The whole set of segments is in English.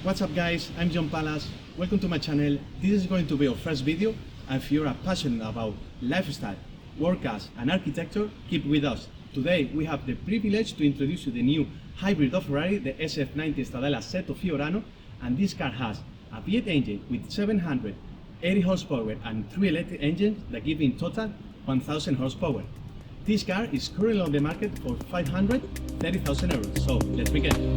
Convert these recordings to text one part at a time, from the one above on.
What's up guys, I'm John Palas, welcome to my channel. This is going to be our first video, and if you are passionate about lifestyle, work cars and architecture, keep with us. Today we have the privilege to introduce you the new hybrid of Ferrari, the SF90 Stradale Assetto Fiorano, and this car has a V8 engine with 780 horsepower and 3 electric engines that give in total 1000 horsepower. This car is currently on the market for 530,000 euros, so let's begin.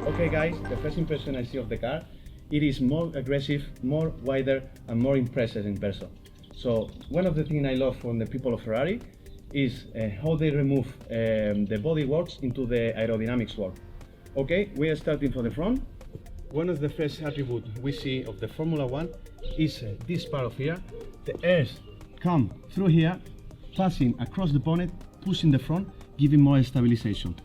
Okay guys, the first impression I see of the car, it is more aggressive, more wider and more impressive in person. So one of the things I love from the people of Ferrari is how they remove the bodyworks into the aerodynamics work. Okay, we are starting from the front. One of the first attributes we see of the Formula 1 is this part of here. The air come through here, passing across the bonnet, pushing the front, giving more stabilization.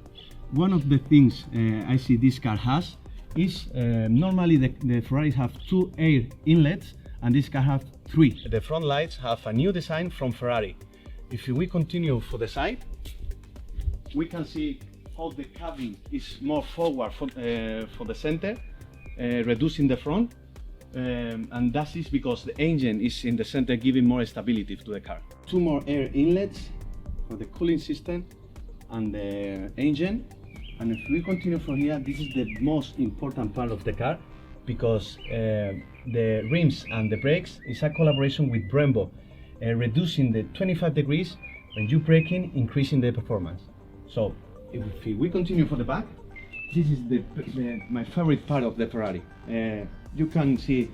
One of the things I see this car has is normally the Ferraris have 2 air inlets and this car has 3. The front lights have a new design from Ferrari. If we continue for the side, we can see how the cabin is more forward for the center, reducing the front, and that is because the engine is in the center, giving more stability to the car. 2 more air inlets for the cooling system and the engine. And if we continue from here, this is the most important part of the car, because the rims and the brakes is a collaboration with Brembo, reducing the 25 degrees when you're braking, increasing the performance. So if we continue for the back, this is my favorite part of the Ferrari. You can see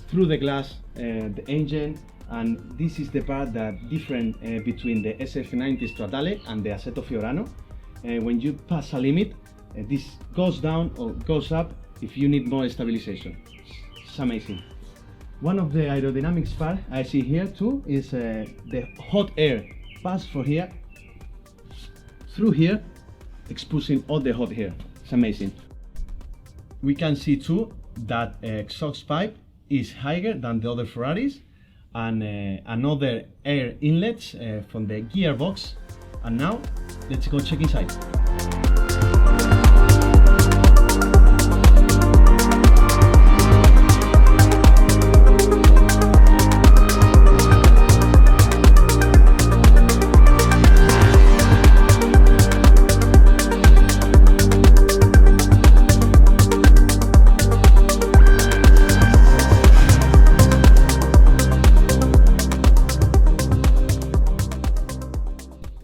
through the glass the engine, and this is the part that different between the SF90 Stradale and the Assetto Fiorano. When you pass a limit, this goes down or goes up if you need more stabilization. It's amazing. One of the aerodynamics part I see here too is the hot air pass for here through here, exposing all the hot air. It's amazing. We can see too that exhaust pipe is higher than the other Ferraris, and another air inlets from the gearbox. And now let's go check inside.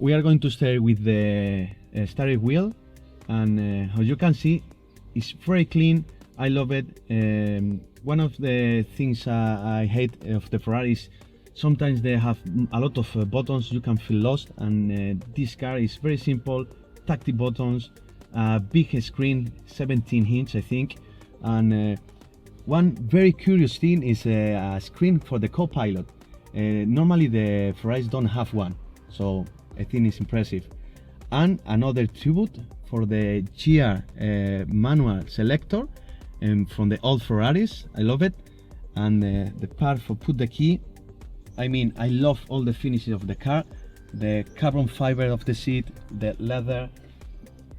We are going to start with the steering wheel, and as you can see, it's very clean. I love it. One of the things I hate of the Ferraris, sometimes they have a lot of buttons, you can feel lost, and this car is very simple, tactile buttons, big screen, 17 inch I think, and one very curious thing is a screen for the co-pilot. Normally the Ferraris don't have one, so I think it's impressive. And another tribute for the GR manual selector from the old Ferraris. I love it. And the part for put the key. I mean, I love all the finishes of the car. The carbon fiber of the seat, the leather.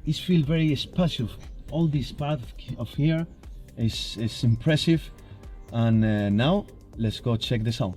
It feels very spacious. All this part of here is impressive. And now let's go check the sound.